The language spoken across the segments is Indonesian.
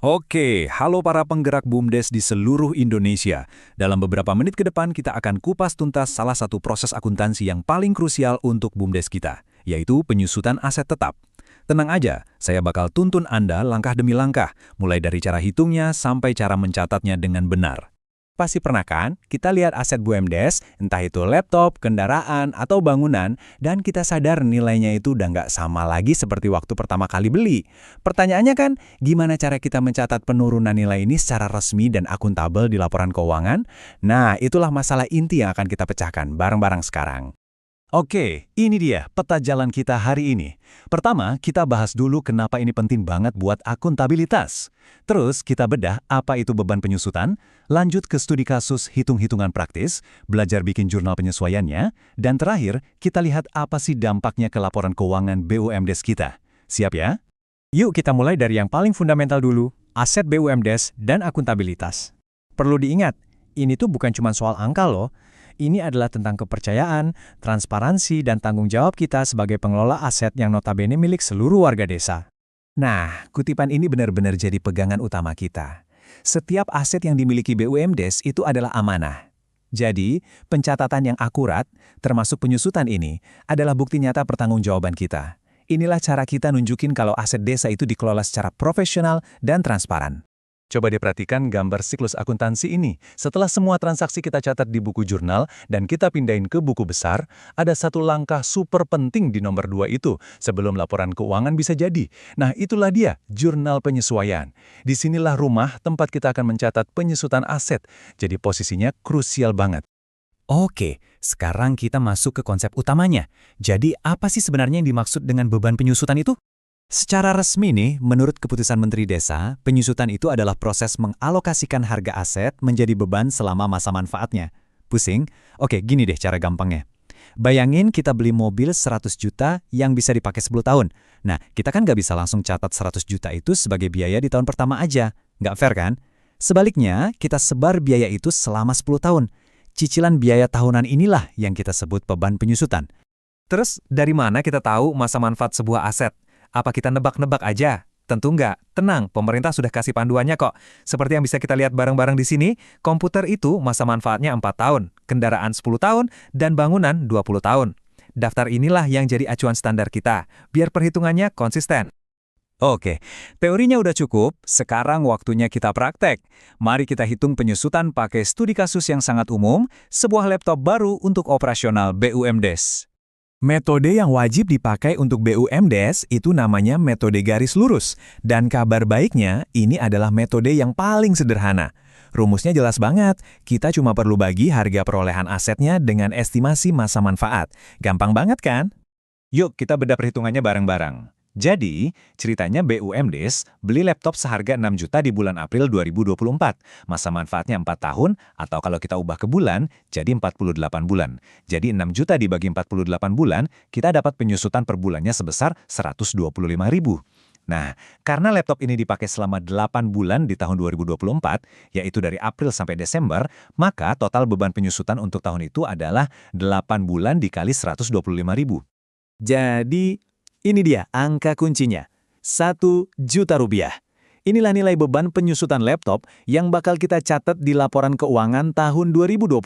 Oke, halo para penggerak BUMDes di seluruh Indonesia. Dalam beberapa menit ke depan kita akan kupas tuntas salah satu proses akuntansi yang paling krusial untuk BUMDes kita, yaitu penyusutan aset tetap. Tenang aja, saya bakal tuntun Anda langkah demi langkah, mulai dari cara hitungnya sampai cara mencatatnya dengan benar. Pasti pernah kan, kita lihat aset BUMDes, entah itu laptop, kendaraan, atau bangunan, dan kita sadar nilainya itu udah nggak sama lagi seperti waktu pertama kali beli. Pertanyaannya kan, gimana cara kita mencatat penurunan nilai ini secara resmi dan akuntabel di laporan keuangan? Nah, itulah masalah inti yang akan kita pecahkan bareng-bareng sekarang. Oke, ini dia peta jalan kita hari ini. Pertama, kita bahas dulu kenapa ini penting banget buat akuntabilitas. Terus, kita bedah apa itu beban penyusutan, lanjut ke studi kasus hitung-hitungan praktis, belajar bikin jurnal penyesuaiannya, dan terakhir, kita lihat apa sih dampaknya ke laporan keuangan BUMDes kita. Siap ya? Yuk kita mulai dari yang paling fundamental dulu, aset BUMDes dan akuntabilitas. Perlu diingat, ini tuh bukan cuma soal angka loh. Ini adalah tentang kepercayaan, transparansi, dan tanggung jawab kita sebagai pengelola aset yang notabene milik seluruh warga desa. Nah, kutipan ini benar-benar jadi pegangan utama kita. Setiap aset yang dimiliki BUMDes itu adalah amanah. Jadi, pencatatan yang akurat, termasuk penyusutan ini, adalah bukti nyata pertanggungjawaban kita. Inilah cara kita nunjukin kalau aset desa itu dikelola secara profesional dan transparan. Coba diperhatikan gambar siklus akuntansi ini. Setelah semua transaksi kita catat di buku jurnal dan kita pindahin ke buku besar, ada satu langkah super penting di nomor 2 itu sebelum laporan keuangan bisa jadi. Nah, itulah dia, jurnal penyesuaian. Disinilah rumah tempat kita akan mencatat penyusutan aset. Jadi posisinya krusial banget. Oke, sekarang kita masuk ke konsep utamanya. Jadi apa sih sebenarnya yang dimaksud dengan beban penyusutan itu? Secara resmi nih, menurut keputusan Menteri Desa, penyusutan itu adalah proses mengalokasikan harga aset menjadi beban selama masa manfaatnya. Pusing? Oke, gini deh cara gampangnya. Bayangin kita beli mobil 100 juta yang bisa dipakai 10 tahun. Nah, kita kan nggak bisa langsung catat 100 juta itu sebagai biaya di tahun pertama aja. Nggak fair kan? Sebaliknya, kita sebar biaya itu selama 10 tahun. Cicilan biaya tahunan inilah yang kita sebut beban penyusutan. Terus, dari mana kita tahu masa manfaat sebuah aset? Apa kita nebak-nebak aja? Tentu enggak. Tenang, pemerintah sudah kasih panduannya kok. Seperti yang bisa kita lihat bareng-bareng di sini, komputer itu masa manfaatnya 4 tahun, kendaraan 10 tahun, dan bangunan 20 tahun. Daftar inilah yang jadi acuan standar kita, biar perhitungannya konsisten. Oke, teorinya udah cukup, sekarang waktunya kita praktek. Mari kita hitung penyusutan pakai studi kasus yang sangat umum, sebuah laptop baru untuk operasional BUMDes. Metode yang wajib dipakai untuk BUMDes itu namanya metode garis lurus. Dan kabar baiknya, ini adalah metode yang paling sederhana. Rumusnya jelas banget, kita cuma perlu bagi harga perolehan asetnya dengan estimasi masa manfaat. Gampang banget kan? Yuk kita bedah perhitungannya bareng-bareng. Jadi, ceritanya BUMDes beli laptop seharga 6 juta di bulan April 2024. Masa manfaatnya 4 tahun, atau kalau kita ubah ke bulan, jadi 48 bulan. Jadi 6 juta dibagi 48 bulan, kita dapat penyusutan per bulannya sebesar 125.000. Nah, karena laptop ini dipakai selama 8 bulan di tahun 2024, yaitu dari April sampai Desember, maka total beban penyusutan untuk tahun itu adalah 8 bulan dikali 125.000. Jadi, ini dia angka kuncinya, 1 juta rupiah. Inilah nilai beban penyusutan laptop yang bakal kita catat di laporan keuangan tahun 2024.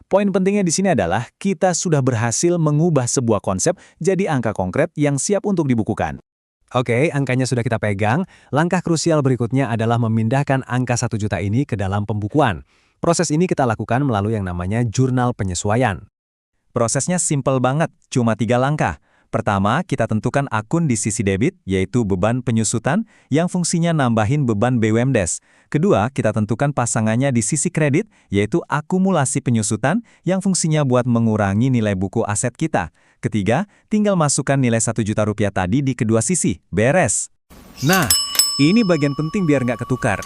Poin pentingnya di sini adalah kita sudah berhasil mengubah sebuah konsep jadi angka konkret yang siap untuk dibukukan. Oke, angkanya sudah kita pegang. Langkah krusial berikutnya adalah memindahkan angka 1 juta ini ke dalam pembukuan. Proses ini kita lakukan melalui yang namanya jurnal penyesuaian. Prosesnya simpel banget, cuma 3 langkah. Pertama, kita tentukan akun di sisi debit, yaitu beban penyusutan, yang fungsinya nambahin beban BUMDes. Kedua, kita tentukan pasangannya di sisi kredit, yaitu akumulasi penyusutan, yang fungsinya buat mengurangi nilai buku aset kita. Ketiga, tinggal masukkan nilai 1 juta rupiah tadi di kedua sisi, beres. Nah, ini bagian penting biar nggak ketukar.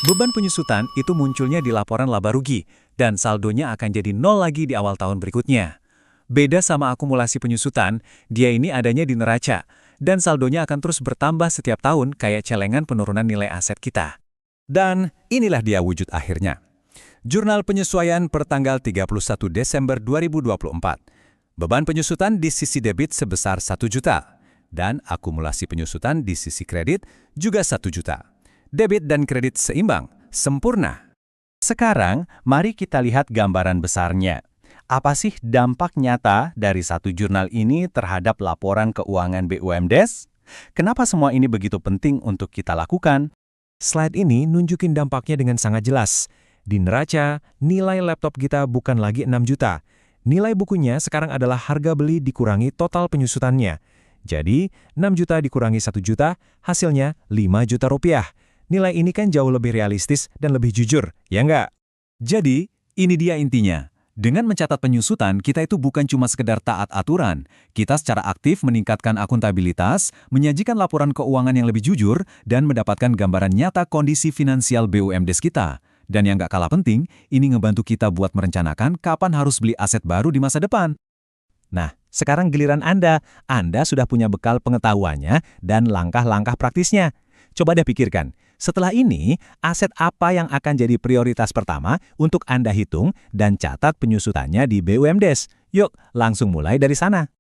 Beban penyusutan itu munculnya di laporan laba rugi, dan saldonya akan jadi 0 lagi di awal tahun berikutnya. Beda sama akumulasi penyusutan, dia ini adanya di neraca, dan saldonya akan terus bertambah setiap tahun kayak celengan penurunan nilai aset kita. Dan inilah dia wujud akhirnya. Jurnal penyesuaian per tanggal 31 Desember 2024. Beban penyusutan di sisi debit sebesar 1 juta, dan akumulasi penyusutan di sisi kredit juga 1 juta. Debit dan kredit seimbang, sempurna. Sekarang, mari kita lihat gambaran besarnya. Apa sih dampak nyata dari satu jurnal ini terhadap laporan keuangan BUMDes? Kenapa semua ini begitu penting untuk kita lakukan? Slide ini nunjukin dampaknya dengan sangat jelas. Di neraca, nilai laptop kita bukan lagi 6 juta. Nilai bukunya sekarang adalah harga beli dikurangi total penyusutannya. Jadi, 6 juta dikurangi 1 juta, hasilnya 5 juta rupiah. Nilai ini kan jauh lebih realistis dan lebih jujur, ya nggak? Jadi, ini dia intinya. Dengan mencatat penyusutan, kita itu bukan cuma sekedar taat aturan. Kita secara aktif meningkatkan akuntabilitas, menyajikan laporan keuangan yang lebih jujur, dan mendapatkan gambaran nyata kondisi finansial BUMDes kita. Dan yang nggak kalah penting, ini ngebantu kita buat merencanakan kapan harus beli aset baru di masa depan. Nah, sekarang giliran Anda. Anda sudah punya bekal pengetahuannya dan langkah-langkah praktisnya. Coba deh pikirkan, setelah ini, aset apa yang akan jadi prioritas pertama untuk Anda hitung dan catat penyusutannya di BUMDes? Yuk, langsung mulai dari sana.